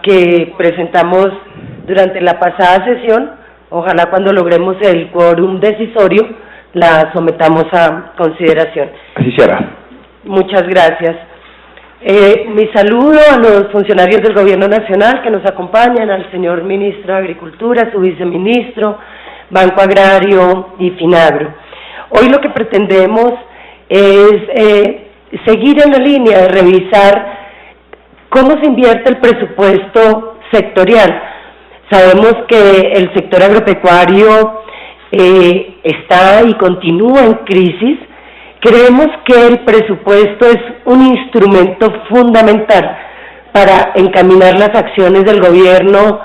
que presentamos durante la pasada sesión. Ojalá cuando logremos el quórum decisorio la sometamos a consideración. Así será. Muchas gracias. Mi saludo a los funcionarios del Gobierno Nacional que nos acompañan, al señor Ministro de Agricultura, su viceministro, Banco Agrario y Finagro. Hoy lo que pretendemos es seguir en la línea de revisar cómo se invierte el presupuesto sectorial. Sabemos que el sector agropecuario está y continúa en crisis. Creemos que el presupuesto es un instrumento fundamental para encaminar las acciones del gobierno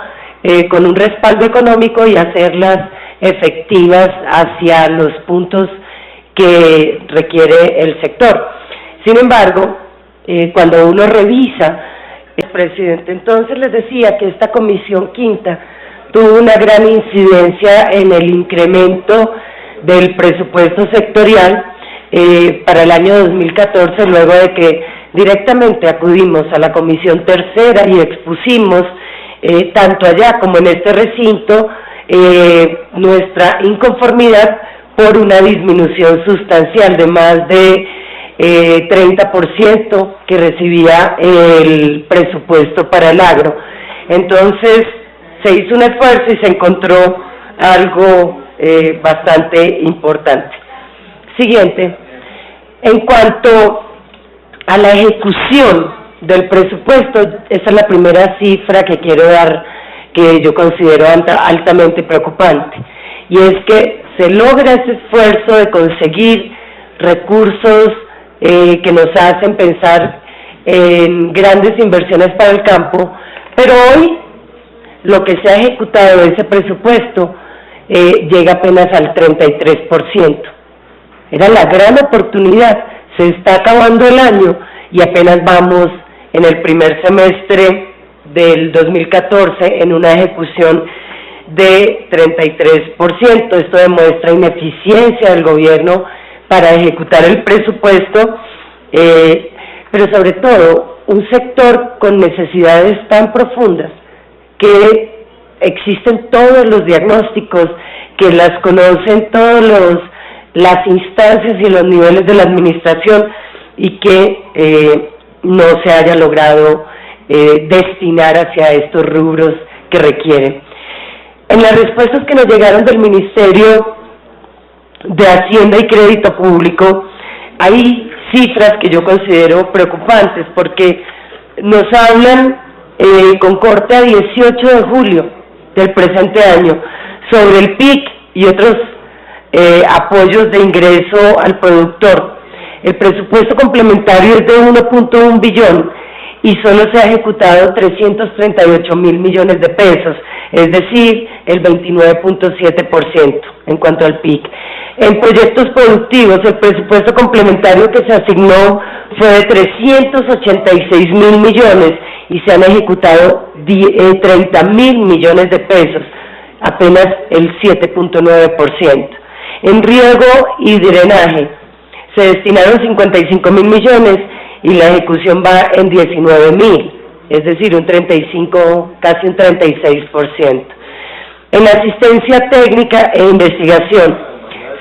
con un respaldo económico y hacerlas efectivas hacia los puntos que requiere el sector. Sin embargo, cuando uno revisa, el presidente entonces les decía que esta comisión quinta tuvo una gran incidencia en el incremento del presupuesto sectorial para el año 2014, luego de que directamente acudimos a la comisión tercera y expusimos tanto allá como en este recinto nuestra inconformidad por una disminución sustancial de más de 30% que recibía el presupuesto para el agro. Entonces se hizo un esfuerzo y se encontró algo bastante importante. Siguiente, en cuanto a la ejecución del presupuesto, esa es la primera cifra que quiero dar, que yo considero altamente preocupante, y es que se logra ese esfuerzo de conseguir recursos que nos hacen pensar en grandes inversiones para el campo, pero hoy lo que se ha ejecutado de ese presupuesto llega apenas al 33%. Era la gran oportunidad, se está acabando el año y apenas vamos en el primer semestre del 2014 en una ejecución de 33%. Esto demuestra ineficiencia del gobierno para ejecutar el presupuesto, pero sobre todo un sector con necesidades tan profundas que existen todos los diagnósticos, que las conocen las instancias y los niveles de la administración, y que no se haya logrado destinar hacia estos rubros que requieren. En las respuestas que nos llegaron del Ministerio de Hacienda y Crédito Público, hay cifras que yo considero preocupantes, porque nos hablan con corte a 18 de julio del presente año sobre el PIC y otros apoyos de ingreso al productor. El presupuesto complementario es de 1.1 billón y solo se ha ejecutado 338 mil millones de pesos, es decir, el 29.7% en cuanto al PIC. En proyectos productivos, el presupuesto complementario que se asignó fue de 386 mil millones y se han ejecutado 30 mil millones de pesos, apenas el 7.9%. En riego y drenaje se destinaron 55 mil millones y la ejecución va en 19 mil, es decir, un 35, casi un 36%. En asistencia técnica e investigación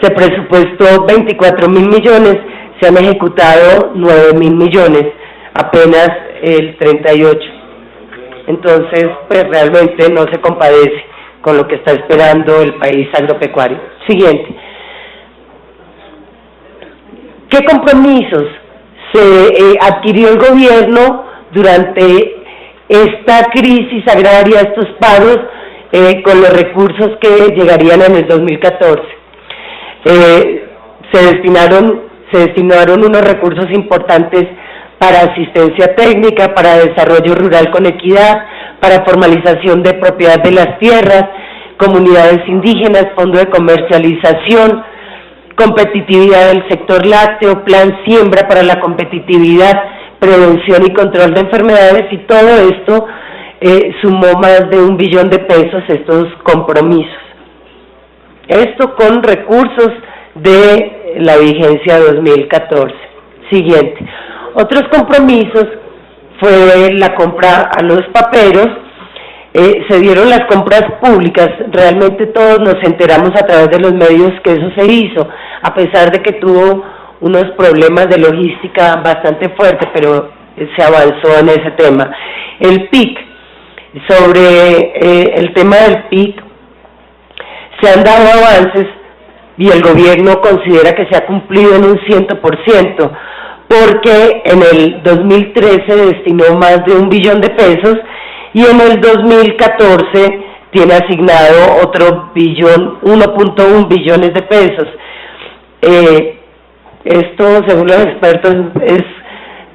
se presupuestó 24 mil millones, se han ejecutado 9 mil millones, apenas el 38%. Entonces, pues realmente no se compadece con lo que está esperando el país agropecuario. Siguiente. ¿Qué compromisos se adquirió el gobierno durante esta crisis agraria, estos paros, con los recursos que llegarían en el 2014? Se destinaron unos recursos importantes para asistencia técnica, para desarrollo rural con equidad, para formalización de propiedad de las tierras, comunidades indígenas, fondo de comercialización, competitividad del sector lácteo, plan siembra para la competitividad, prevención y control de enfermedades, y todo esto sumó más de 1 billón de pesos estos compromisos. Esto con recursos de la vigencia 2014. Siguiente. Otros compromisos fue la compra a los paperos. Se dieron las compras públicas, realmente todos nos enteramos a través de los medios que eso se hizo, a pesar de que tuvo unos problemas de logística bastante fuertes, pero se avanzó en ese tema. El PIC, sobre el tema del PIC, se han dado avances y el gobierno considera que se ha cumplido en un 100%, porque en el 2013 destinó más de 1 billón de pesos y en el 2014 tiene asignado otro billón, 1.1 billones de pesos. Esto, según los expertos, es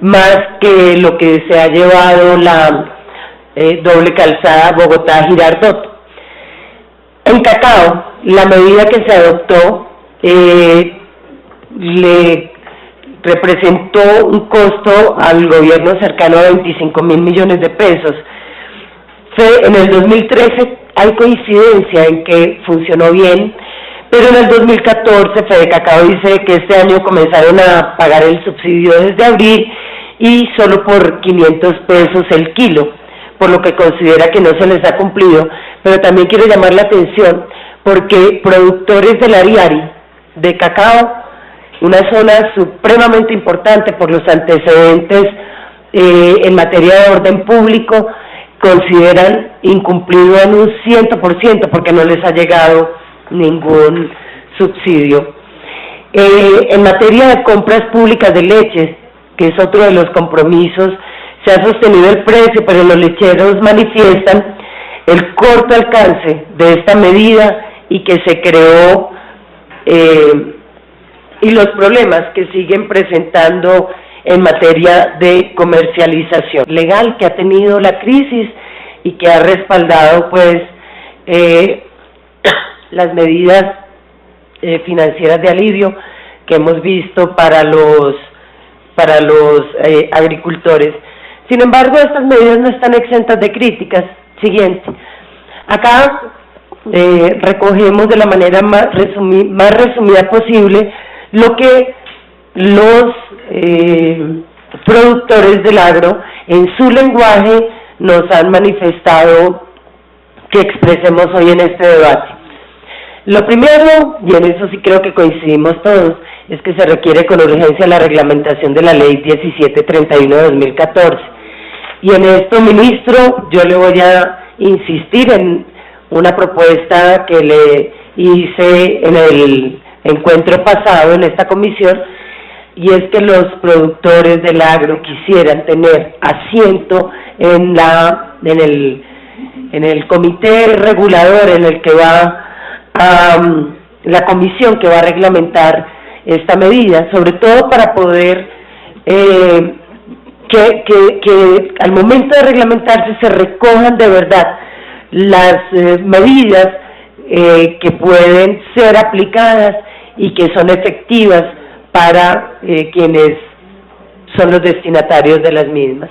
más que lo que se ha llevado la doble calzada Bogotá-Girardot. En cacao, la medida que se adoptó le representó un costo al gobierno cercano a 25.000 millones de pesos. En el 2013 hay coincidencia en que funcionó bien, pero en el 2014 Fedecacao dice que este año comenzaron a pagar el subsidio desde abril y solo por 500 pesos el kilo, por lo que considera que no se les ha cumplido. Pero también quiero llamar la atención porque productores del Ariari de cacao, una zona supremamente importante por los antecedentes en materia de orden público, consideran incumplido en un 100% porque no les ha llegado ningún subsidio. En materia de compras públicas de leche, que es otro de los compromisos, se ha sostenido el precio, pero los lecheros manifiestan el corto alcance de esta medida y que se creó y los problemas que siguen presentando en materia de comercialización legal que ha tenido la crisis y que ha respaldado pues las medidas financieras de alivio que hemos visto para los agricultores. Sin embargo, estas medidas no están exentas de críticas. Siguiente. Acá recogemos de la manera más resumida posible lo que los productores del agro en su lenguaje nos han manifestado que expresemos hoy en este debate. Lo primero, y en eso sí creo que coincidimos todos, es que se requiere con urgencia la reglamentación de la Ley 1731 de 2014. Y en esto, ministro, yo le voy a insistir en una propuesta que le hice en el encuentro pasado en esta comisión, y es que los productores del agro quisieran tener asiento en el comité regulador en el que va la comisión que va a reglamentar esta medida, sobre todo para poder que al momento de reglamentarse se recojan de verdad las medidas que pueden ser aplicadas y que son efectivas para quienes son los destinatarios de las mismas.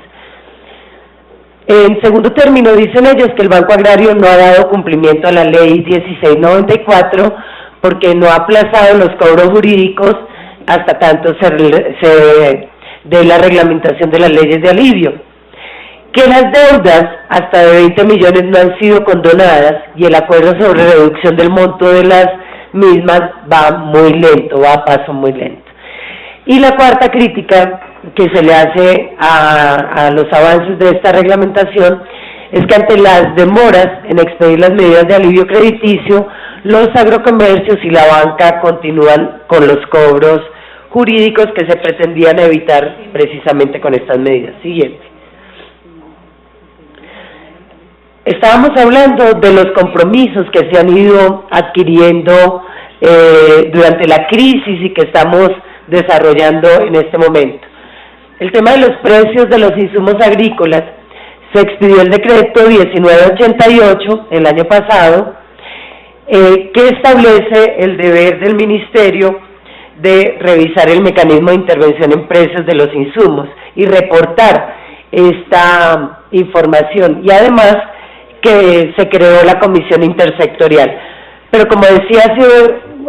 En segundo término, dicen ellos que el Banco Agrario no ha dado cumplimiento a la Ley 1694 porque no ha aplazado los cobros jurídicos hasta tanto se dé la reglamentación de las leyes de alivio, que las deudas hasta de 20 millones no han sido condonadas y el acuerdo sobre reducción del monto de las mismas va muy lento, va a paso muy lento. Y la cuarta crítica que se le hace a los avances de esta reglamentación es que ante las demoras en expedir las medidas de alivio crediticio, los agrocomercios y la banca continúan con los cobros jurídicos que se pretendían evitar precisamente con estas medidas. Siguiente. Estábamos hablando de los compromisos que se han ido adquiriendo durante la crisis y que estamos desarrollando en este momento. El tema de los precios de los insumos agrícolas, se expidió el decreto 1988 el año pasado, que establece el deber del ministerio de revisar el mecanismo de intervención en precios de los insumos y reportar esta información, y además que se creó la comisión intersectorial. Pero como decía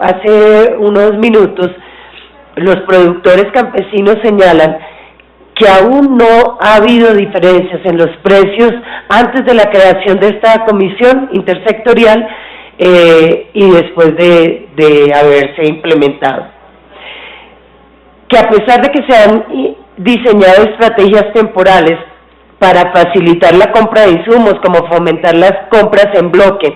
hace unos minutos, los productores campesinos señalan que aún no ha habido diferencias en los precios antes de la creación de esta comisión intersectorial y después de haberse implementado. Que a pesar de que se han diseñado estrategias temporales para facilitar la compra de insumos, como fomentar las compras en bloque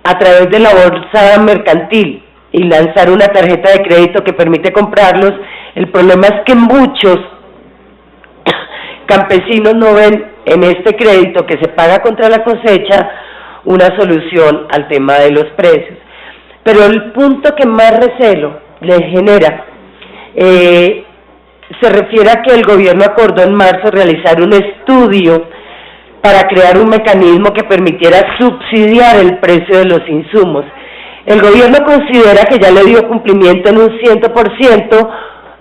a través de la bolsa mercantil y lanzar una tarjeta de crédito que permite comprarlos, el problema es que muchos campesinos no ven en este crédito que se paga contra la cosecha una solución al tema de los precios. Pero el punto que más recelo les genera se refiere a que el gobierno acordó en marzo realizar un estudio para crear un mecanismo que permitiera subsidiar el precio de los insumos. El gobierno considera que ya le dio cumplimiento en un 100%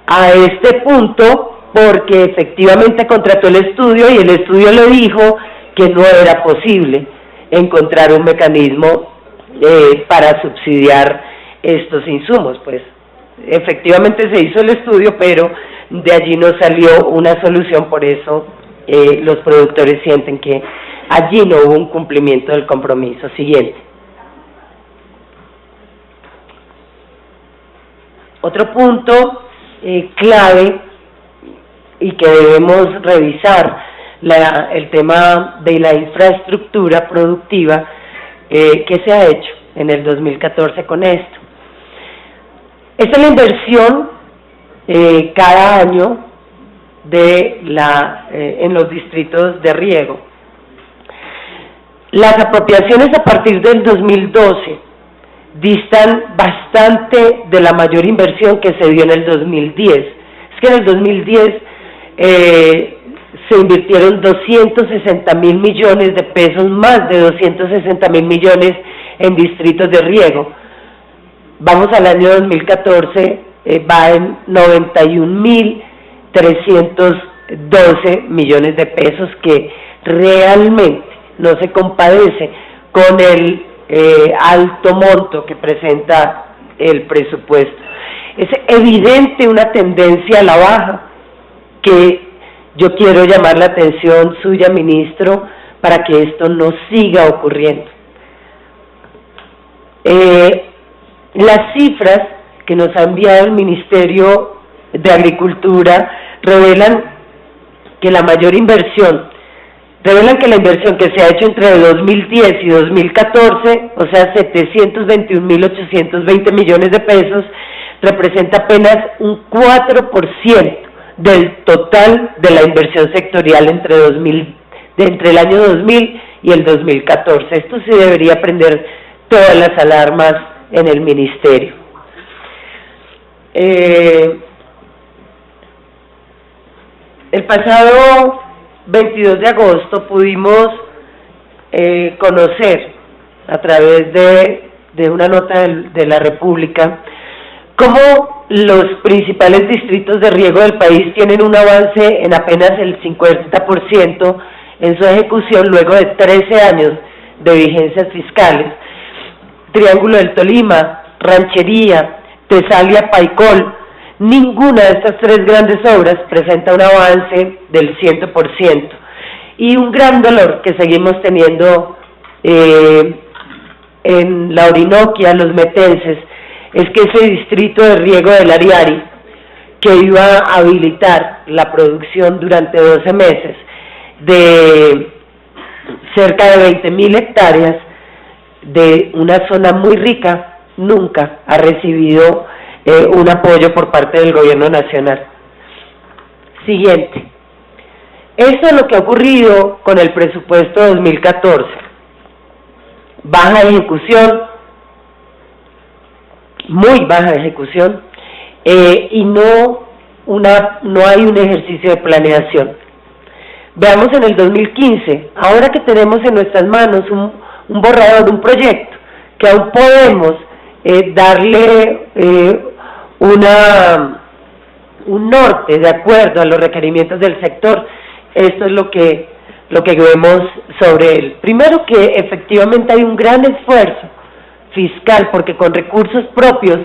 a este punto, porque efectivamente contrató el estudio y el estudio le dijo que no era posible encontrar un mecanismo para subsidiar estos insumos. Pues efectivamente se hizo el estudio, pero de allí no salió una solución, por eso los productores sienten que allí no hubo un cumplimiento del compromiso. Siguiente. Otro punto clave y que debemos revisar, el tema de la infraestructura productiva que se ha hecho en el 2014 con esto. Esta es la inversión cada año en los distritos de riego. Las apropiaciones a partir del 2012 distan bastante de la mayor inversión que se dio en el 2010. Es que en el 2010 se invirtieron 260.000 millones de pesos, más de 260.000 millones en distritos de riego. Vamos al año 2014, va en 91.312 millones de pesos, que realmente no se compadece con el alto monto que presenta el presupuesto. Es evidente una tendencia a la baja que yo quiero llamar la atención suya, ministro, para que esto no siga ocurriendo. Las cifras que nos ha enviado el Ministerio de Agricultura revelan que la inversión que se ha hecho entre 2010 y 2014, o sea, 721.820 millones de pesos, representa apenas un 4% del total de la inversión sectorial entre el año 2000 y el 2014. Esto sí debería prender todas las alarmas en el ministerio. El pasado 22 de agosto pudimos conocer a través de una nota de la República cómo los principales distritos de riego del país tienen un avance en apenas el 50% en su ejecución luego de 13 años de vigencias fiscales. Triángulo del Tolima, Ranchería, Tesalia, Paicol, ninguna de estas tres grandes obras presenta un avance del 100%. Y un gran dolor que seguimos teniendo en la Orinoquia, los metenses, es que ese distrito de riego del Ariari, que iba a habilitar la producción durante 12 meses de cerca de 20.000 hectáreas de una zona muy rica, nunca ha recibido un apoyo por parte del gobierno nacional. Siguiente. Esto es lo que ha ocurrido con el presupuesto 2014. Baja ejecución, muy baja ejecución, y no hay un ejercicio de planeación. Veamos en el 2015, ahora que tenemos en nuestras manos un borrador, un proyecto, que aún podemos darle un norte de acuerdo a los requerimientos del sector. Esto es lo que vemos sobre él. Primero, que efectivamente hay un gran esfuerzo fiscal, porque con recursos propios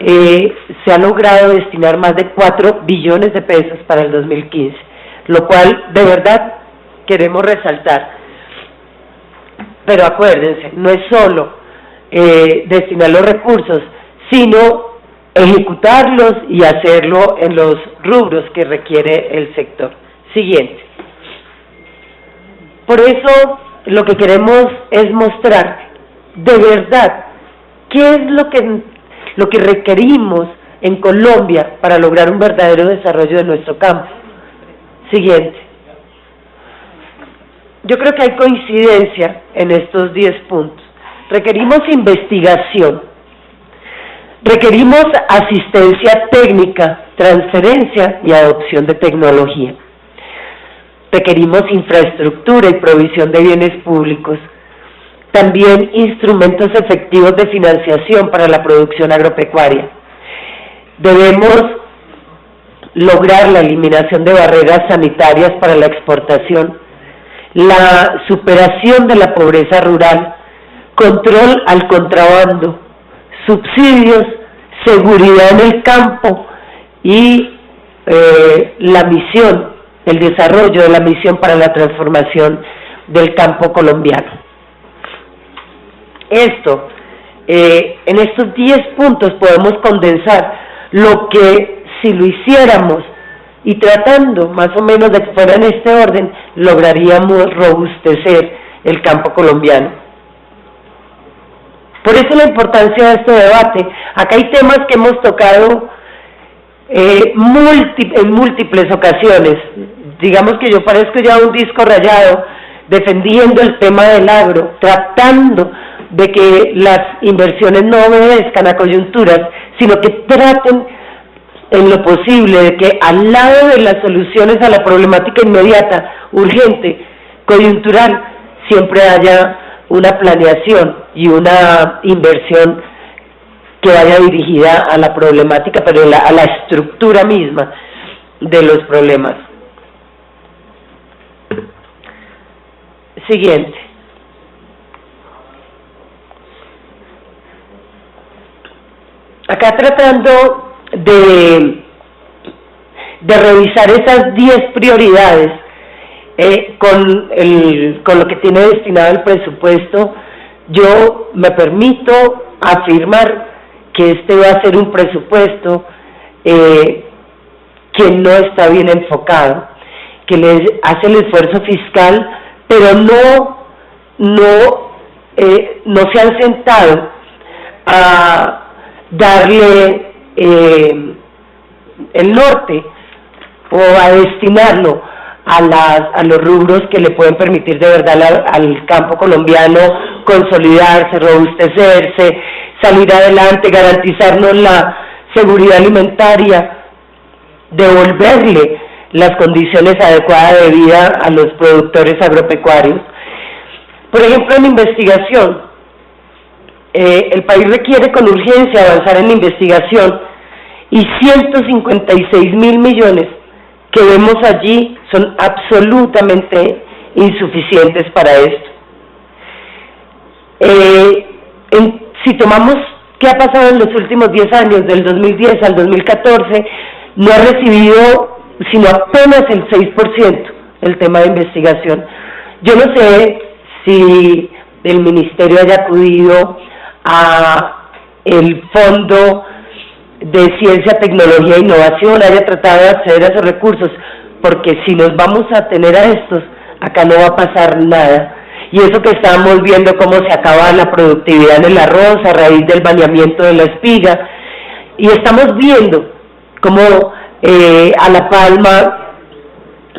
se ha logrado destinar más de 4 billones de pesos para el 2015, lo cual de verdad queremos resaltar. Pero acuérdense, no es solo destinar los recursos, sino ejecutarlos y hacerlo en los rubros que requiere el sector. Siguiente. Por eso lo que queremos es mostrar de verdad qué es lo que requerimos en Colombia para lograr un verdadero desarrollo de nuestro campo. Siguiente. Yo creo que hay coincidencia en estos 10 puntos. Requerimos investigación, requerimos asistencia técnica, transferencia y adopción de tecnología. Requerimos infraestructura y provisión de bienes públicos. También instrumentos efectivos de financiación para la producción agropecuaria. Debemos lograr la eliminación de barreras sanitarias para la exportación, la superación de la pobreza rural, control al contrabando, subsidios, seguridad en el campo y la misión, el desarrollo de la misión para la transformación del campo colombiano. Esto, en estos 10 puntos podemos condensar lo que si lo hiciéramos y tratando más o menos de que fuera en este orden, lograríamos robustecer el campo colombiano. Por eso la importancia de este debate. Acá hay temas que hemos tocado en múltiples ocasiones. Digamos que yo parezco ya un disco rayado, defendiendo el tema del agro, tratando de que las inversiones no obedezcan a coyunturas, sino que traten en lo posible de que al lado de las soluciones a la problemática inmediata, urgente, coyuntural, siempre haya una planeación y una inversión que vaya dirigida a la problemática, pero a la estructura misma de los problemas. Siguiente. Acá tratando de revisar esas 10 prioridades con lo que tiene destinado el presupuesto, yo me permito afirmar que este va a ser un presupuesto que no está bien enfocado, que le hace el esfuerzo fiscal, pero no se han sentado a darle el norte o a destinarlo a los rubros que le pueden permitir de verdad al campo colombiano consolidarse, robustecerse, salir adelante, garantizarnos la seguridad alimentaria, devolverle las condiciones adecuadas de vida a los productores agropecuarios. Por ejemplo, en investigación, el país requiere con urgencia avanzar en la investigación y 156.000 millones que vemos allí son absolutamente insuficientes para esto. Si tomamos qué ha pasado en los últimos 10 años, del 2010 al 2014, no ha recibido sino apenas el 6% el tema de investigación. Yo no sé si el ministerio haya acudido a el Fondo de Ciencia, Tecnología e Innovación, haya tratado de acceder a esos recursos, porque si nos vamos a tener a estos, acá no va a pasar nada. Y eso que estamos viendo cómo se acaba la productividad en el arroz a raíz del bañamiento de la espiga, y estamos viendo cómo a la palma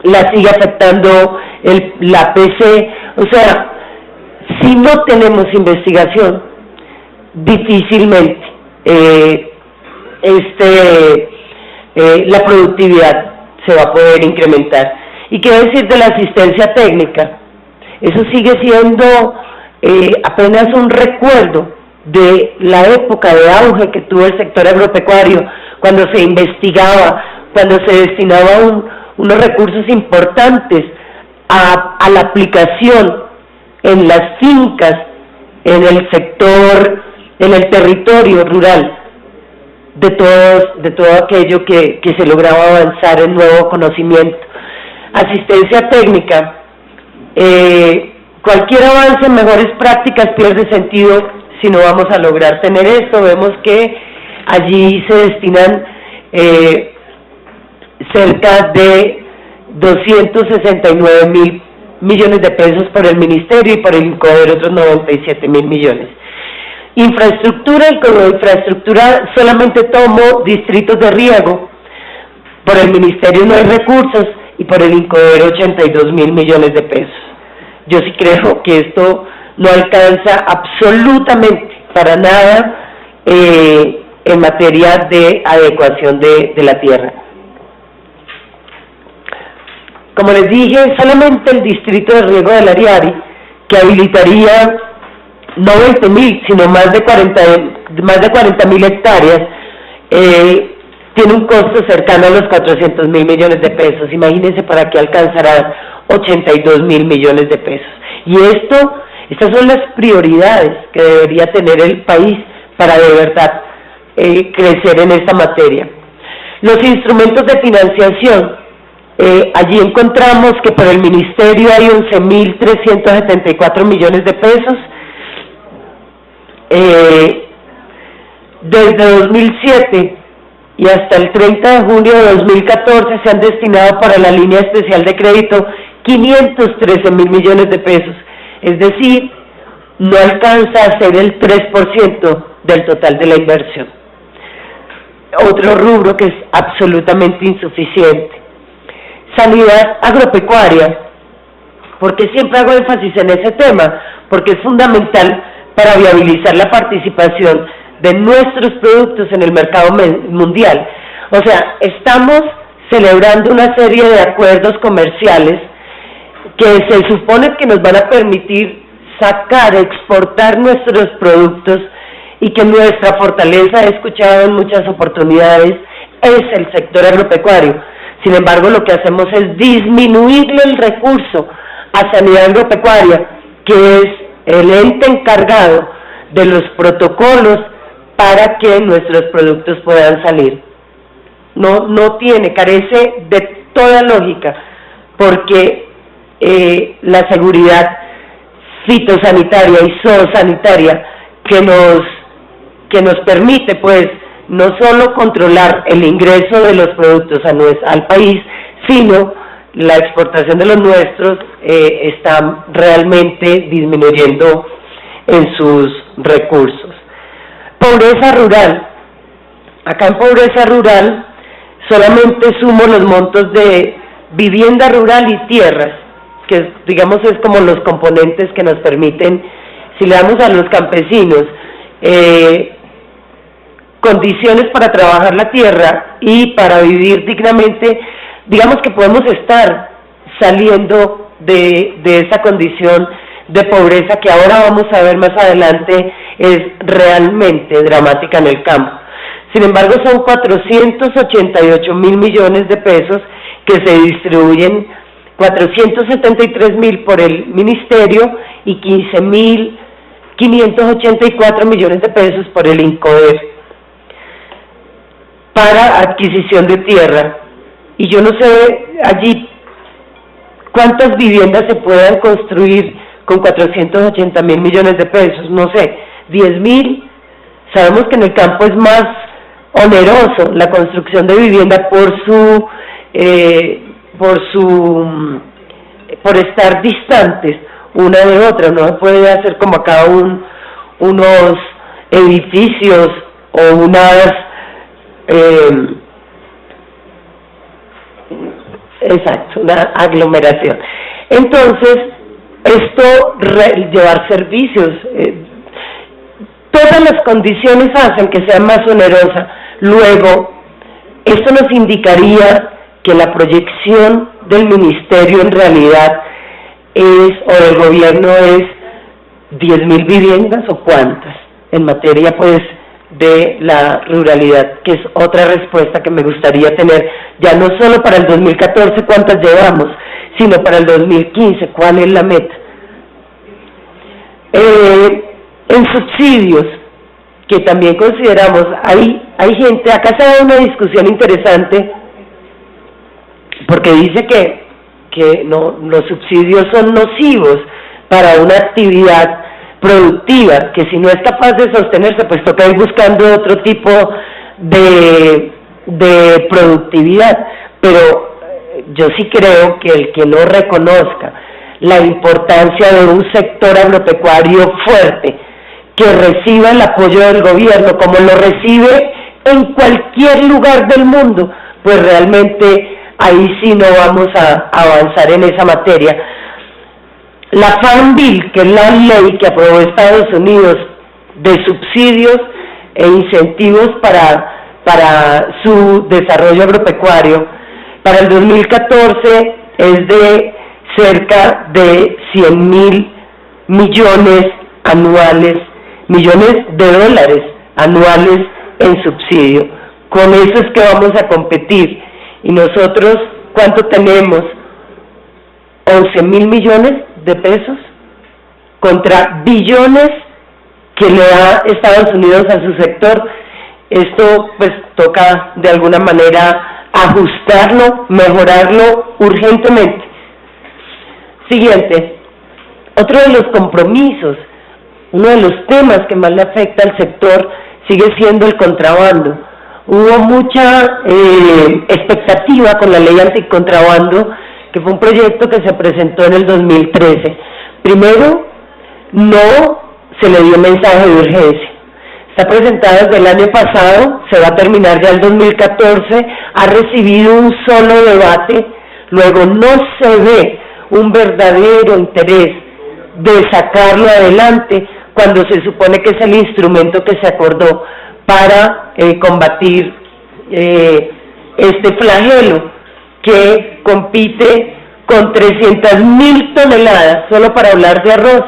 la sigue afectando la PC. O sea, si no tenemos investigación, difícilmente la productividad se va a poder incrementar. ¿Y qué decir de la asistencia técnica? Eso sigue siendo apenas un recuerdo de la época de auge que tuvo el sector agropecuario, cuando se investigaba, cuando se destinaba unos recursos importantes a la aplicación en las fincas, en el sector, en el territorio rural. de todo aquello que se lograba avanzar en nuevo conocimiento. Asistencia técnica, cualquier avance en mejores prácticas pierde sentido si no vamos a lograr tener esto. Vemos que allí se destinan cerca de 269.000 millones de pesos por el ministerio y por el INCODER otros 97.000 millones. Infraestructura, y como infraestructura solamente tomo distritos de riego, por el ministerio no hay recursos y por el INCODER 82.000 millones de pesos. Yo sí creo que esto no alcanza absolutamente para nada en materia de adecuación de la tierra. Como les dije, solamente el distrito de riego del Ariari, que habilitaría no 20.000, sino más de 40.000 hectáreas, tiene un costo cercano a los 400.000 millones de pesos. Imagínense para qué alcanzará 82.000 millones de pesos. Y estas son las prioridades que debería tener el país para de verdad crecer en esta materia. Los instrumentos de financiación, allí encontramos que por el ministerio hay 11.374 millones de pesos. Desde 2007 y hasta el 30 de junio de 2014 se han destinado para la línea especial de crédito 513.000 millones de pesos, es decir, no alcanza a ser el 3% del total de la inversión. Otro rubro que es absolutamente insuficiente. Sanidad agropecuaria. ¿Por qué siempre hago énfasis en ese tema? Porque es fundamental para viabilizar la participación de nuestros productos en el mercado mundial. O sea, estamos celebrando una serie de acuerdos comerciales que se supone que nos van a permitir sacar, exportar nuestros productos, y que nuestra fortaleza, he escuchado en muchas oportunidades, es el sector agropecuario. Sin embargo, lo que hacemos es disminuirle el recurso a sanidad agropecuaria, que es el ente encargado de los protocolos para que nuestros productos puedan salir. No tiene, carece de toda lógica, porque la seguridad fitosanitaria y zoosanitaria que nos permite, pues, no solo controlar el ingreso de los productos al país, sino la exportación de los nuestros, está realmente disminuyendo en sus recursos. Pobreza rural. Acá en pobreza rural solamente sumo los montos de vivienda rural y tierras, que digamos es como los componentes que nos permiten, si le damos a los campesinos condiciones para trabajar la tierra y para vivir dignamente, digamos que podemos estar saliendo de esa condición de pobreza que ahora vamos a ver más adelante es realmente dramática en el campo. Sin embargo, son 488.000 millones de pesos que se distribuyen, 473.000 por el ministerio y 15.584 millones de pesos por el INCODER para adquisición de tierra. Y yo no sé allí cuántas viviendas se puedan construir con 480.000 millones de pesos, no sé, 10.000. Sabemos que en el campo es más oneroso la construcción de vivienda por estar distantes una de otra. No se puede hacer como acá unos edificios o unas una aglomeración. Entonces, esto, llevar servicios, todas las condiciones hacen que sea más onerosa. Luego, esto nos indicaría que la proyección del ministerio en realidad o del gobierno es 10.000 viviendas o cuántas, en materia pues de la ruralidad, que es otra respuesta que me gustaría tener, ya no solo para el 2014 cuántas llevamos, sino para el 2015, cuál es la meta. En subsidios, que también consideramos, hay gente, acá se da una discusión interesante, porque dice que no, los subsidios son nocivos para una actividad productiva, que si no es capaz de sostenerse, pues toca ir buscando otro tipo de productividad, pero yo sí creo que el que no reconozca la importancia de un sector agropecuario fuerte, que reciba el apoyo del gobierno, como lo recibe en cualquier lugar del mundo, pues realmente ahí sí no vamos a avanzar en esa materia. La Farm Bill, que es la ley que aprobó Estados Unidos de subsidios e incentivos para su desarrollo agropecuario, para el 2014 es de cerca de 100.000 millones de dólares anuales en subsidio. Con eso es que vamos a competir. Y nosotros, ¿cuánto tenemos? 11.000 millones de pesos contra billones que le da Estados Unidos a su sector. Esto pues toca de alguna manera ajustarlo, mejorarlo urgentemente. Siguiente, otro de los compromisos, uno de los temas que más le afecta al sector sigue siendo el contrabando. Hubo mucha expectativa con la ley anticontrabando, que fue un proyecto que se presentó en el 2013. Primero, no se le dio mensaje de urgencia. Está presentada desde el año pasado, se va a terminar ya el 2014, ha recibido un solo debate, luego no se ve un verdadero interés de sacarlo adelante cuando se supone que es el instrumento que se acordó para combatir este flagelo que compite con 300.000 toneladas, solo para hablar de arroz,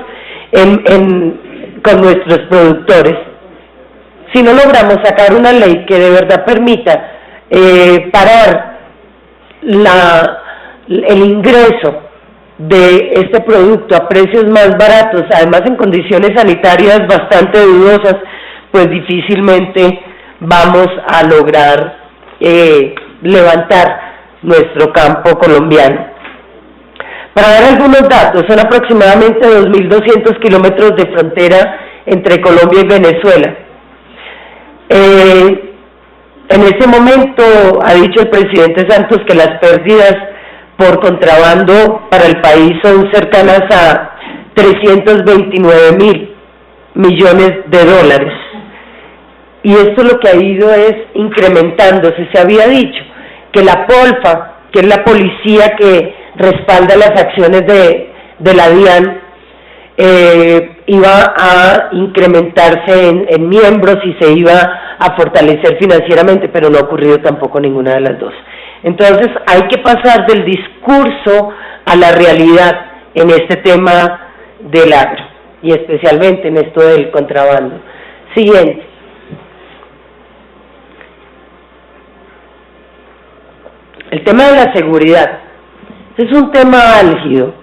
con nuestros productores. Si no logramos sacar una ley que de verdad permita parar el ingreso de este producto a precios más baratos, además en condiciones sanitarias bastante dudosas, pues difícilmente vamos a lograr levantar nuestro campo colombiano. Para dar algunos datos, son aproximadamente 2.200 kilómetros de frontera entre Colombia y Venezuela. En ese momento ha dicho el presidente Santos que las pérdidas por contrabando para el país son cercanas a 329.000 millones de dólares. Y esto lo que ha ido es incrementándose. Se había dicho que la POLFA, que es la policía que respalda las acciones de la DIAN, iba a incrementarse en miembros y se iba a fortalecer financieramente, pero no ha ocurrido tampoco ninguna de las dos. Entonces hay que pasar del discurso a la realidad en este tema del agro, y especialmente en esto del contrabando. Siguiente. El tema de la seguridad. Es un tema álgido,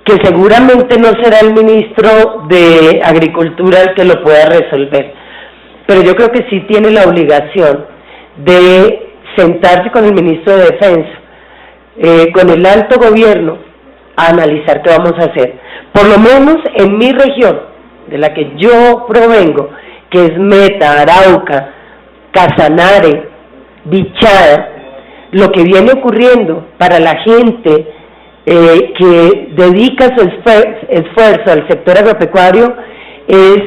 que seguramente no será el ministro de Agricultura el que lo pueda resolver, pero yo creo que sí tiene la obligación de sentarse con el ministro de Defensa, con el alto gobierno, a analizar qué vamos a hacer. Por lo menos en mi región, de la que yo provengo, que es Meta, Arauca, Casanare, Bichada, lo que viene ocurriendo para la gente que dedica su esfuerzo al sector agropecuario es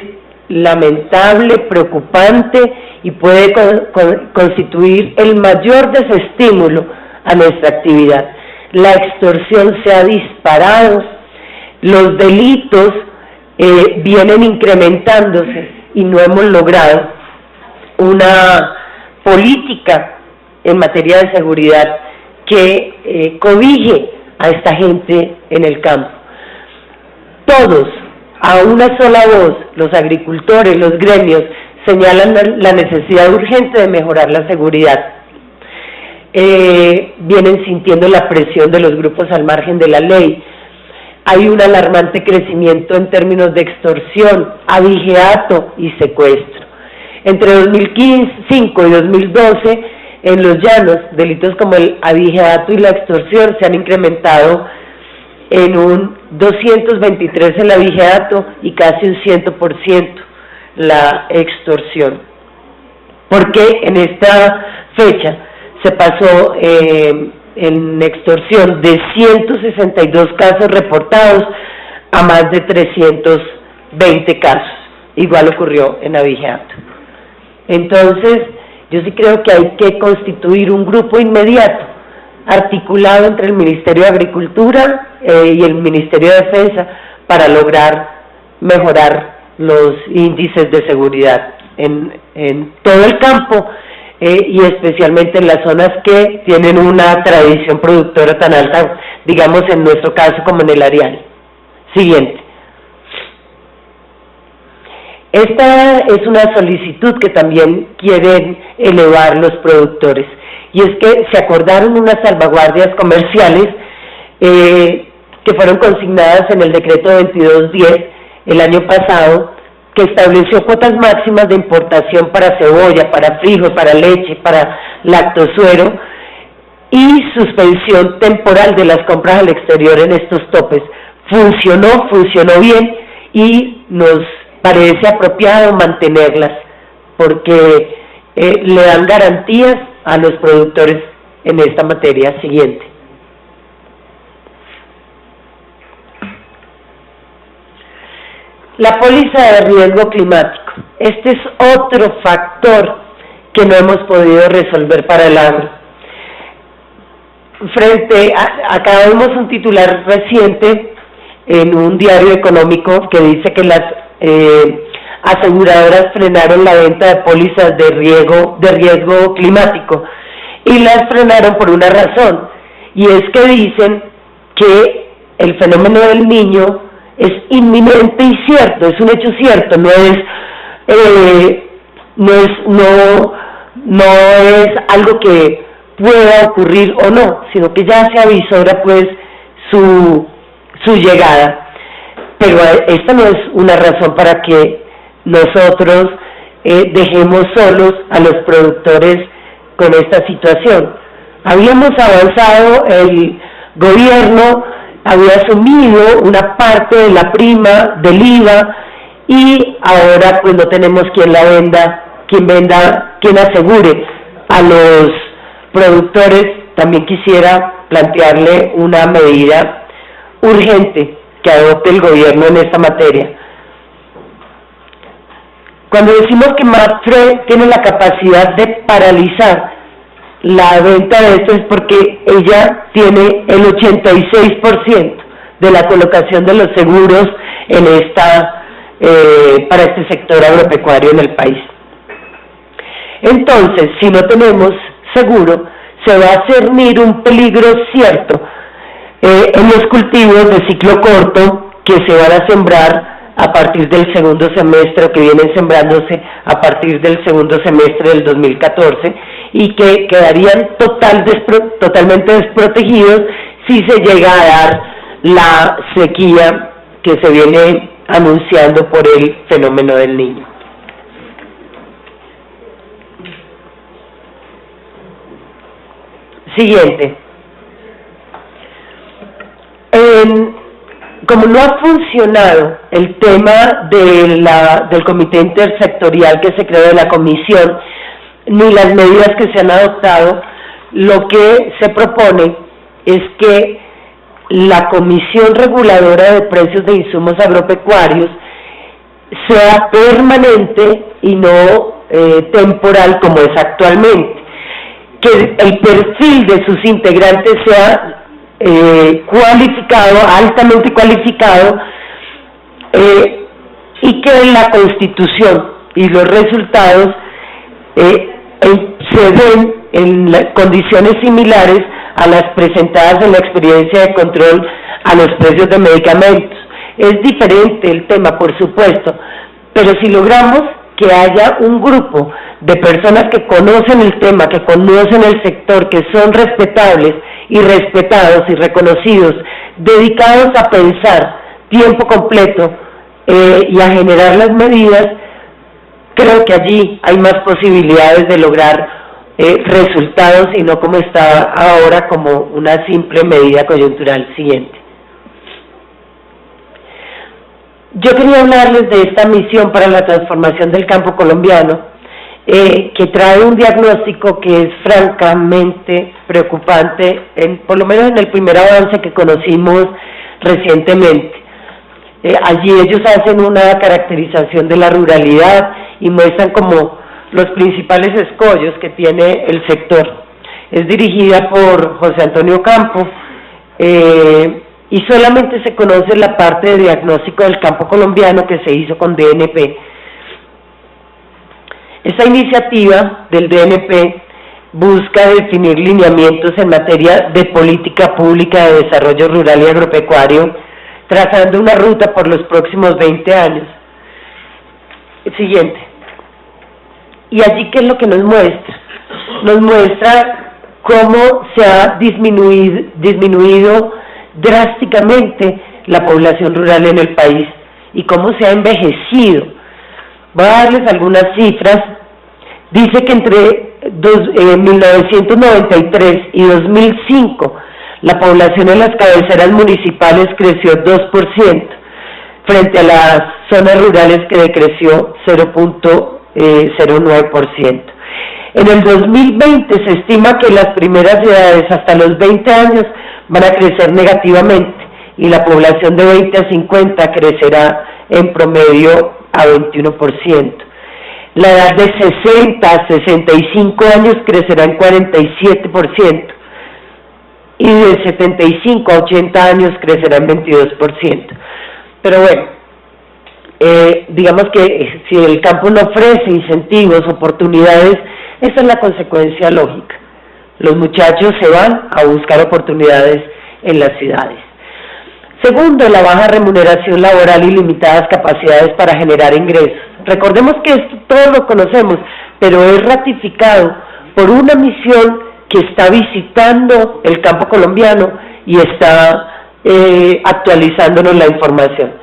lamentable, preocupante y puede constituir el mayor desestímulo a nuestra actividad. La extorsión se ha disparado, los delitos vienen incrementándose y no hemos logrado una política en materia de seguridad que cobije a esta gente en el campo. Todos, a una sola voz, los agricultores, los gremios, señalan la necesidad urgente de mejorar la seguridad. Vienen sintiendo la presión de los grupos al margen de la ley. Hay un alarmante crecimiento en términos de extorsión, abigeato y secuestro. Entre 2005 y 2012, en los llanos, delitos como el abigeato y la extorsión se han incrementado en un 223 el abigeato y casi un 100% la extorsión. Porque en esta fecha se pasó en extorsión de 162 casos reportados a más de 320 casos. Igual ocurrió en abigeato. Entonces, yo sí creo que hay que constituir un grupo inmediato, articulado entre el Ministerio de Agricultura y el Ministerio de Defensa, para lograr mejorar los índices de seguridad en todo el campo y especialmente en las zonas que tienen una tradición productora tan alta, digamos en nuestro caso como en el Areal. Siguiente. Esta es una solicitud que también quieren elevar los productores, y es que se acordaron unas salvaguardias comerciales que fueron consignadas en el decreto 2210 el año pasado, que estableció cuotas máximas de importación para cebolla, para frijol, para leche, para lactosuero, y suspensión temporal de las compras al exterior en estos topes. Funcionó bien, y nos parece apropiado mantenerlas, porque le dan garantías a los productores en esta materia. Siguiente. La póliza de riesgo climático. Este es otro factor que no hemos podido resolver para el agro. Acá vemos un titular reciente en un diario económico que dice que las aseguradoras frenaron la venta de pólizas de riesgo climático, y las frenaron por una razón, y es que dicen que el fenómeno del Niño es inminente y cierto, es un hecho cierto, no es algo que pueda ocurrir o no, sino que ya se avisora pues su llegada. Pero esta no es una razón para que nosotros dejemos solos a los productores con esta situación. Habíamos avanzado, el gobierno había asumido una parte de la prima del IVA, y ahora pues no tenemos quien asegure a los productores. También quisiera plantearle una medida urgente que adopte el gobierno en esta materia. Cuando decimos que MAPFRE tiene la capacidad de paralizar la venta de esto, es porque ella tiene el 86% de la colocación de los seguros en para este sector agropecuario en el país. Entonces, si no tenemos seguro, se va a cernir un peligro cierto en los cultivos de ciclo corto que se van a sembrar a partir del segundo semestre, o que vienen sembrándose a partir del segundo semestre del 2014, y que quedarían totalmente desprotegidos si se llega a dar la sequía que se viene anunciando por el fenómeno del Niño. Siguiente. Como no ha funcionado el tema del comité intersectorial que se creó de la comisión, ni las medidas que se han adoptado, lo que se propone es que la Comisión Reguladora de Precios de Insumos Agropecuarios sea permanente y no temporal como es actualmente, que el perfil de sus integrantes sea cualificado, altamente cualificado, y que la Constitución y los resultados se den en condiciones similares a las presentadas en la experiencia de control a los precios de medicamentos. Es diferente el tema, por supuesto, pero si logramos que haya un grupo de personas que conocen el tema, que conocen el sector, que son respetables y respetados y reconocidos, dedicados a pensar tiempo completo y a generar las medidas, creo que allí hay más posibilidades de lograr resultados y no como está ahora como una simple medida coyuntural. Siguiente. Yo quería hablarles de esta misión para la transformación del campo colombiano, que trae un diagnóstico que es francamente preocupante, por lo menos en el primer avance que conocimos recientemente. Allí ellos hacen una caracterización de la ruralidad y muestran como los principales escollos que tiene el sector. Es dirigida por José Antonio Campo, y solamente se conoce la parte de diagnóstico del campo colombiano que se hizo con DNP. Esta iniciativa del DNP busca definir lineamientos en materia de política pública de desarrollo rural y agropecuario, trazando una ruta por los próximos 20 años. El siguiente. Y allí, ¿qué es lo que nos muestra? Nos muestra cómo se ha disminuido drásticamente la población rural en el país y cómo se ha envejecido. Voy a darles algunas cifras. Dice que entre 1993 y 2005 la población en las cabeceras municipales creció 2%, frente a las zonas rurales que decreció 0.09%. En el 2020 se estima que las primeras edades hasta los 20 años van a crecer negativamente y la población de 20 a 50 crecerá en promedio a 21%. La edad de 60 a 65 años crecerá en 47% y de 75 a 80 años crecerá en 22%. Pero bueno, digamos que si el campo no ofrece incentivos, oportunidades, esa es la consecuencia lógica. Los muchachos se van a buscar oportunidades en las ciudades. Segundo, la baja remuneración laboral y limitadas capacidades para generar ingresos. Recordemos que esto todos lo conocemos, pero es ratificado por una misión que está visitando el campo colombiano y está actualizándonos la información.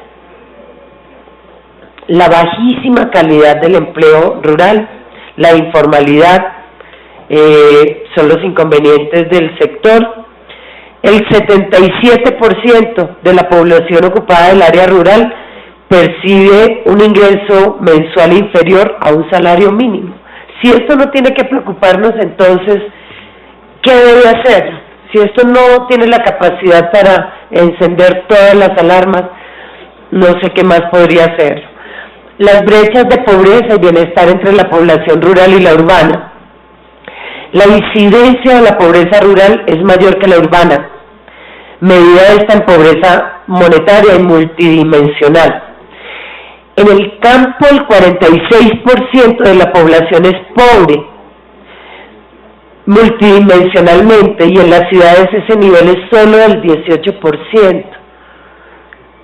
La bajísima calidad del empleo rural, la informalidad, son los inconvenientes del sector. El 77% de la población ocupada del área rural percibe un ingreso mensual inferior a un salario mínimo. Si esto no tiene que preocuparnos, entonces, ¿qué debe hacer? Si esto no tiene la capacidad para encender todas las alarmas, no sé qué más podría hacer. Las brechas de pobreza y bienestar entre la población rural y la urbana. La incidencia de la pobreza rural es mayor que la urbana, medida esta en pobreza monetaria y multidimensional. En el campo el 46% de la población es pobre, multidimensionalmente, y en las ciudades ese nivel es solo del 18%.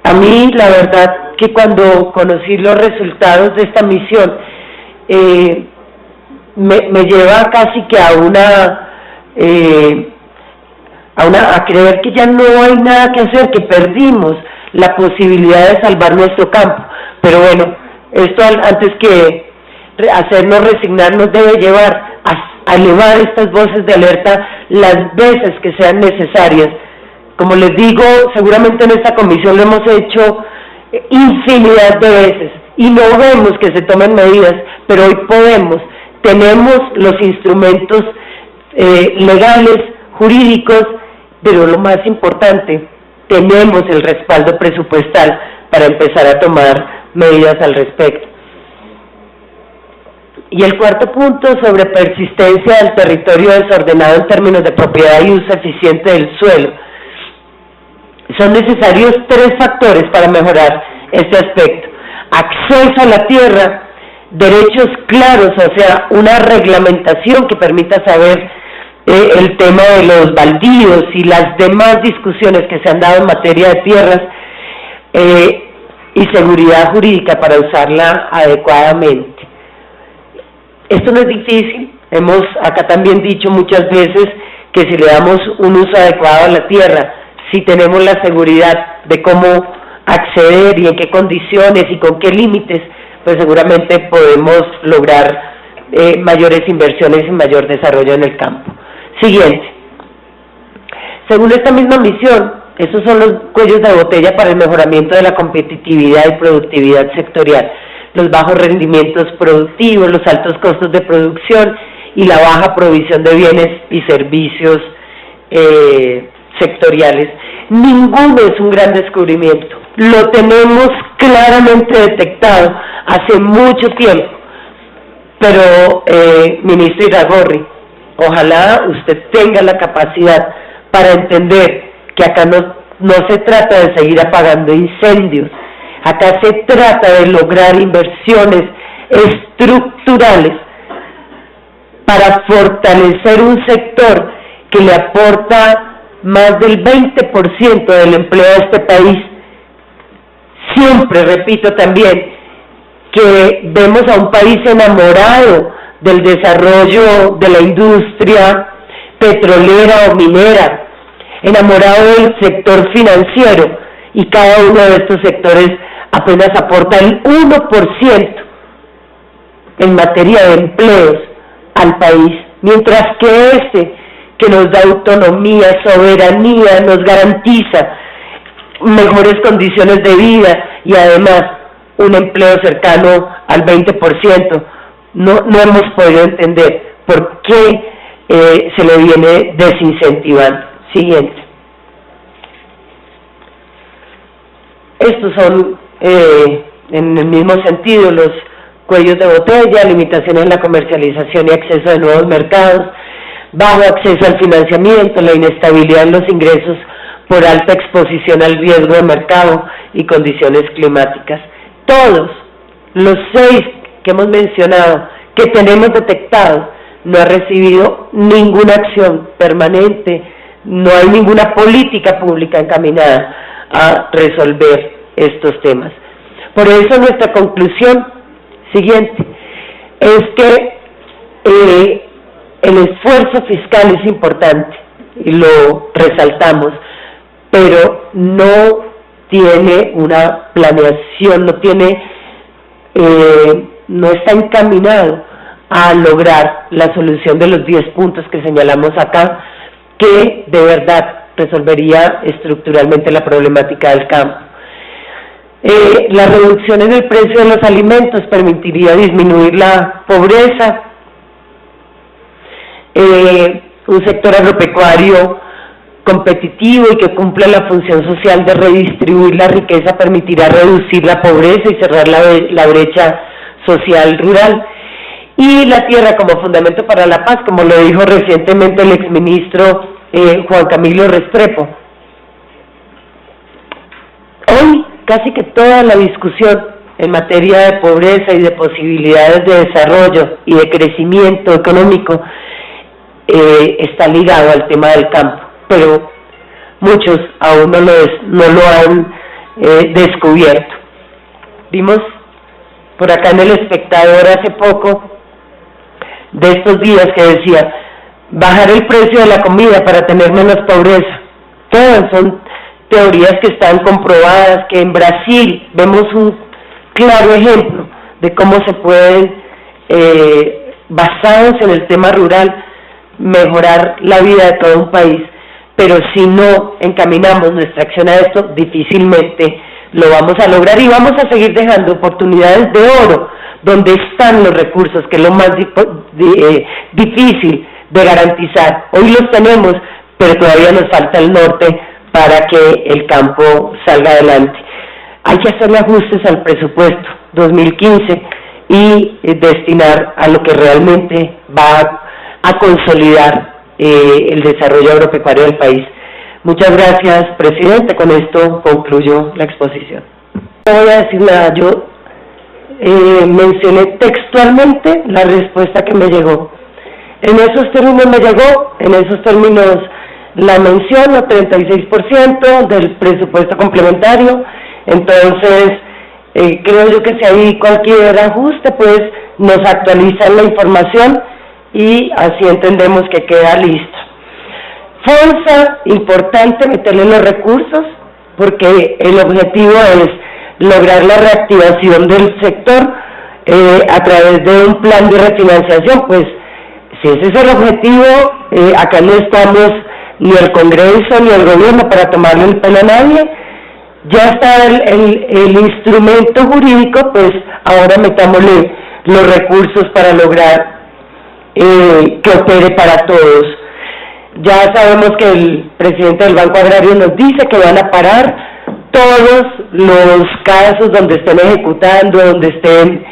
A mí, la verdad, que cuando conocí los resultados de esta misión, me lleva casi que a creer que ya no hay nada que hacer, que perdimos la posibilidad de salvar nuestro campo. Pero bueno, esto antes que hacernos resignarnos debe llevar a elevar estas voces de alerta las veces que sean necesarias. Como les digo, seguramente en esta comisión lo hemos hecho infinidad de veces y no vemos que se tomen medidas, pero hoy tenemos los instrumentos legales, jurídicos, pero lo más importante, tenemos el respaldo presupuestal para empezar a tomar medidas al respecto. Y el cuarto punto, sobre persistencia del territorio desordenado en términos de propiedad y uso eficiente del suelo. Son necesarios 3 factores para mejorar este aspecto: acceso a la tierra, derechos claros, o sea, una reglamentación que permita saber el tema de los baldíos y las demás discusiones que se han dado en materia de tierras, y seguridad jurídica para usarla adecuadamente. Esto no es difícil. Hemos acá también dicho muchas veces que si le damos un uso adecuado a la tierra, si tenemos la seguridad de cómo acceder y en qué condiciones y con qué límites, pues seguramente podemos lograr mayores inversiones y mayor desarrollo en el campo. Siguiente. Según esta misma misión, esos son los cuellos de botella para el mejoramiento de la competitividad y productividad sectorial, los bajos rendimientos productivos, los altos costos de producción y la baja provisión de bienes y servicios sectoriales. Ninguno es un gran descubrimiento, lo tenemos claramente detectado hace mucho tiempo, pero ministro Iragorri, ojalá usted tenga la capacidad para entender que acá no se trata de seguir apagando incendios, acá se trata de lograr inversiones estructurales para fortalecer un sector que le aporta más del 20% del empleo a este país. Siempre repito también que vemos a un país enamorado del desarrollo de la industria petrolera o minera, enamorado del sector financiero, y cada uno de estos sectores apenas aporta el 1% en materia de empleos al país, mientras que que nos da autonomía, soberanía, nos garantiza mejores condiciones de vida y además un empleo cercano al 20%, no hemos podido entender por qué se le viene desincentivando. Siguiente. Estos son, en el mismo sentido, los cuellos de botella, limitaciones en la comercialización y acceso a nuevos mercados, bajo acceso al financiamiento, la inestabilidad en los ingresos por alta exposición al riesgo de mercado y condiciones climáticas. Todos los 6 que hemos mencionado, que tenemos detectados, no ha recibido ninguna acción permanente, no hay ninguna política pública encaminada a resolver estos temas. Por eso nuestra conclusión siguiente es que el esfuerzo fiscal es importante y lo resaltamos, pero no tiene una planeación, no está encaminado a lograr la solución de los 10 puntos que señalamos acá, que de verdad resolvería estructuralmente la problemática del campo. La reducción en el precio de los alimentos permitiría disminuir la pobreza. Un sector agropecuario competitivo y que cumpla la función social de redistribuir la riqueza permitirá reducir la pobreza y cerrar la brecha social rural. Y la tierra como fundamento para la paz, como lo dijo recientemente el exministro Juan Camilo Restrepo. Hoy casi que toda la discusión en materia de pobreza y de posibilidades de desarrollo y de crecimiento económico está ligado al tema del campo, pero muchos aún no lo han descubierto. Vimos por acá en El Espectador hace poco de estos días que decía bajar el precio de la comida para tener menos pobreza. Todas son teorías que están comprobadas, que en Brasil vemos un claro ejemplo de cómo se pueden, basados en el tema rural, mejorar la vida de todo un país, pero si no encaminamos nuestra acción a esto, difícilmente lo vamos a lograr y vamos a seguir dejando oportunidades de oro donde están los recursos, que es lo más difícil de garantizar. Hoy los tenemos, pero todavía nos falta el norte para que el campo salga adelante. Hay que hacerle ajustes al presupuesto 2015 y destinar a lo que realmente va a consolidar el desarrollo agropecuario del país. Muchas gracias, presidente. Con esto concluyo la exposición. No voy a decir nada. Yo mencioné textualmente la respuesta que me llegó. En esos términos me llegó, en esos términos la menciono, 36% del presupuesto complementario. Entonces, creo yo que si hay cualquier ajuste, pues nos actualizan la información y así entendemos que queda lista. FONSA, importante meterle los recursos, porque el objetivo es lograr la reactivación del sector, a través de un plan de refinanciación. Pues si ese es el objetivo, acá no estamos ni el Congreso ni el gobierno para tomarle el pelo a nadie. Ya está el instrumento jurídico, pues ahora metámosle los recursos para lograr que opere para todos. Ya sabemos que el presidente del Banco Agrario nos dice que van a parar todos los casos donde estén ejecutando, donde estén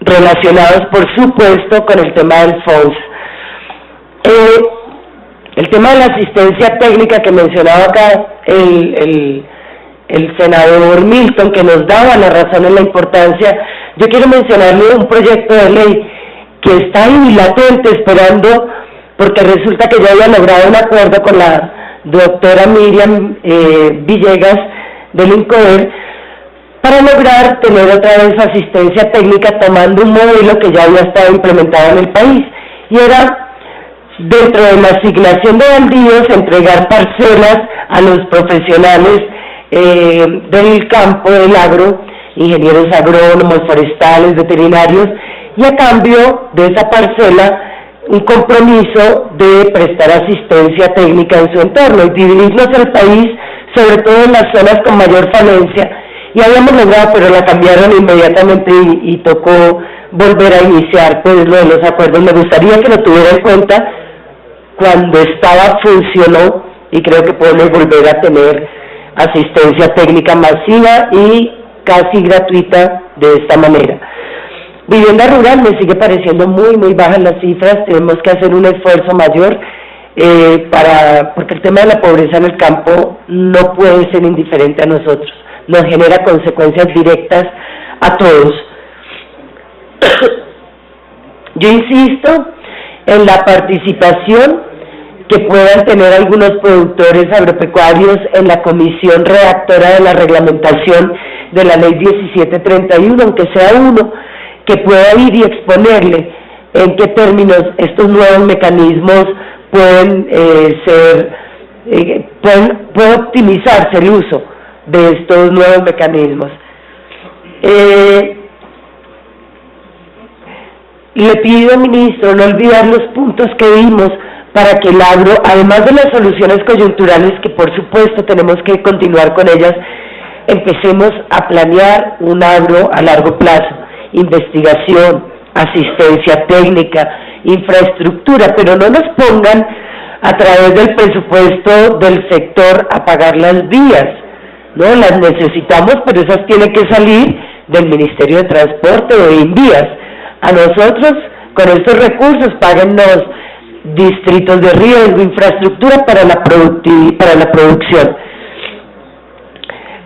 relacionados, por supuesto, con el tema del FONS. El tema de la asistencia técnica que mencionaba acá el senador Milton, que nos daba la razón en la importancia, yo quiero mencionarle un proyecto de ley que está ahí latente esperando, porque resulta que yo había logrado un acuerdo con la doctora Miriam Villegas del INCODER para lograr tener otra vez asistencia técnica tomando un modelo que ya había estado implementado en el país, y era dentro de la asignación de baldíos entregar parcelas a los profesionales del campo, del agro, ingenieros agrónomos, forestales, veterinarios, y a cambio de esa parcela un compromiso de prestar asistencia técnica en su entorno y dividirnos el país, sobre todo en las zonas con mayor falencia. Y habíamos logrado, pero la cambiaron inmediatamente y tocó volver a iniciar pues lo de los acuerdos. Me gustaría que lo tuviera en cuenta cuando funcionó, y creo que podemos volver a tener asistencia técnica masiva y casi gratuita de esta manera. Vivienda rural me sigue pareciendo muy bajas las cifras, tenemos que hacer un esfuerzo mayor porque el tema de la pobreza en el campo no puede ser indiferente a nosotros, nos genera consecuencias directas a todos. Yo insisto en la participación que puedan tener algunos productores agropecuarios en la comisión redactora de la reglamentación de la ley 1731, aunque sea uno, que pueda ir y exponerle en qué términos estos nuevos mecanismos pueden puede optimizarse el uso de estos nuevos mecanismos. Le pido, ministro, no olvidar los puntos que vimos para que el agro, además de las soluciones coyunturales, que por supuesto tenemos que continuar con ellas, empecemos a planear un agro a largo plazo, investigación, asistencia técnica, infraestructura, pero no nos pongan a través del presupuesto del sector a pagar las vías, ¿no? Las necesitamos, pero esas tienen que salir del Ministerio de Transporte o de Invías. A nosotros, con estos recursos, páguennos distritos de riesgo, infraestructura para la producción.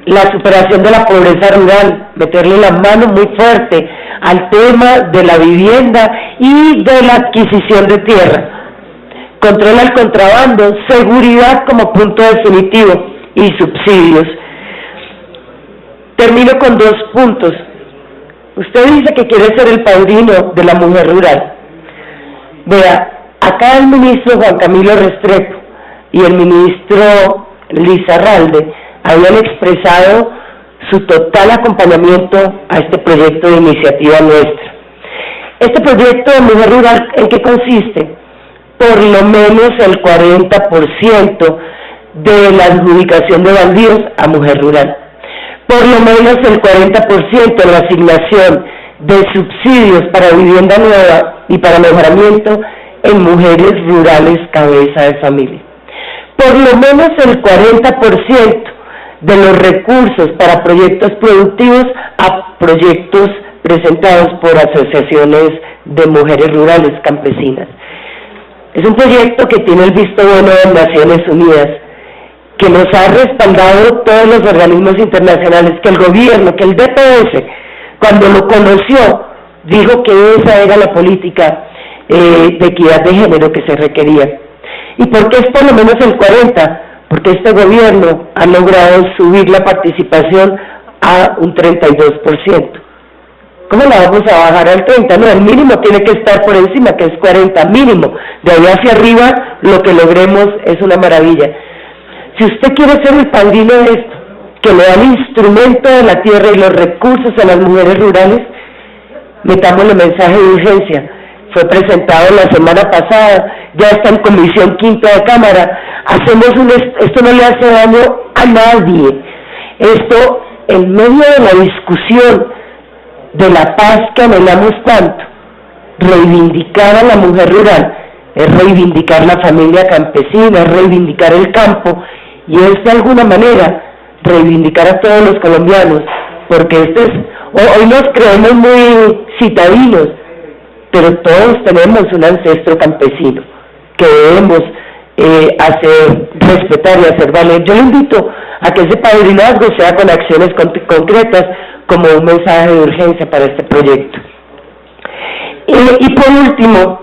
La superación de la pobreza rural, meterle la mano muy fuerte al tema de la vivienda y de la adquisición de tierra. Control al contrabando, seguridad como punto definitivo y subsidios. Termino con 2 puntos. Usted dice que quiere ser el padrino de la mujer rural. Vea, acá el ministro Juan Camilo Restrepo y el ministro Lizarralde habían expresado su total acompañamiento a este proyecto de iniciativa nuestra. Este proyecto de mujer rural, ¿en qué consiste? Por lo menos el 40% de la adjudicación de baldíos a mujer rural. Por lo menos el 40% de la asignación de subsidios para vivienda nueva y para mejoramiento en mujeres rurales cabeza de familia. Por lo menos el 40% de los recursos para proyectos productivos a proyectos presentados por asociaciones de mujeres rurales campesinas. Es un proyecto que tiene el visto bueno de Naciones Unidas, que nos ha respaldado todos los organismos internacionales, que el gobierno, que el DPS, cuando lo conoció, dijo que esa era la política de equidad de género que se requería. ¿Y por qué es por lo menos el 40%? Porque este gobierno ha logrado subir la participación a un 32%. ¿Cómo la vamos a bajar al 30%? No, el mínimo tiene que estar por encima, que es 40%, mínimo. De ahí hacia arriba, lo que logremos es una maravilla. Si usted quiere ser el padrino de esto, que le da el instrumento de la tierra y los recursos a las mujeres rurales, metámosle mensaje de urgencia. Fue presentado la semana pasada, ya está en comisión quinta de Cámara. Esto no le hace daño a nadie. Esto, en medio de la discusión de la paz que anhelamos tanto, reivindicar a la mujer rural, es reivindicar la familia campesina, es reivindicar el campo, y es de alguna manera reivindicar a todos los colombianos, porque hoy nos creemos muy citadinos, pero todos tenemos un ancestro campesino que debemos hacer respetar y hacer valer. Yo le invito a que ese padrinazgo sea con acciones concretas, como un mensaje de urgencia para este proyecto. Y por último,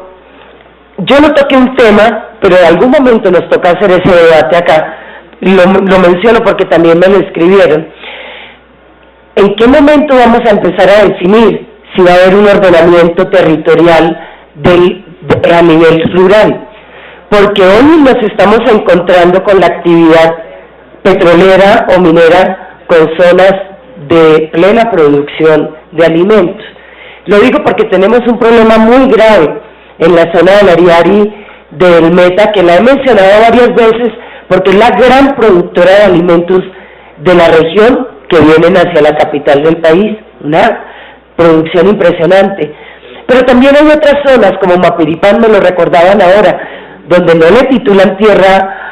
yo no toqué un tema, pero en algún momento nos toca hacer ese debate acá, lo menciono porque también me lo escribieron. ¿En qué momento vamos a empezar a definir si va a haber un ordenamiento territorial a nivel rural? Porque hoy nos estamos encontrando con la actividad petrolera o minera con zonas de plena producción de alimentos. Lo digo porque tenemos un problema muy grave en la zona del Ariari, del Meta, que la he mencionado varias veces, porque es la gran productora de alimentos de la región que vienen hacia la capital del país, una producción impresionante. Pero también hay otras zonas, como Mapiripán, me lo recordaban ahora, donde no le titulan tierra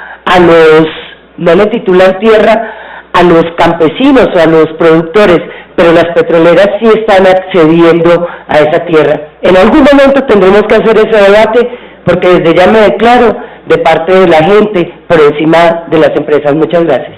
a los campesinos o a los productores, pero las petroleras sí están accediendo a esa tierra. En algún momento tendremos que hacer ese debate, porque desde ya me declaro de parte de la gente por encima de las empresas. Muchas gracias.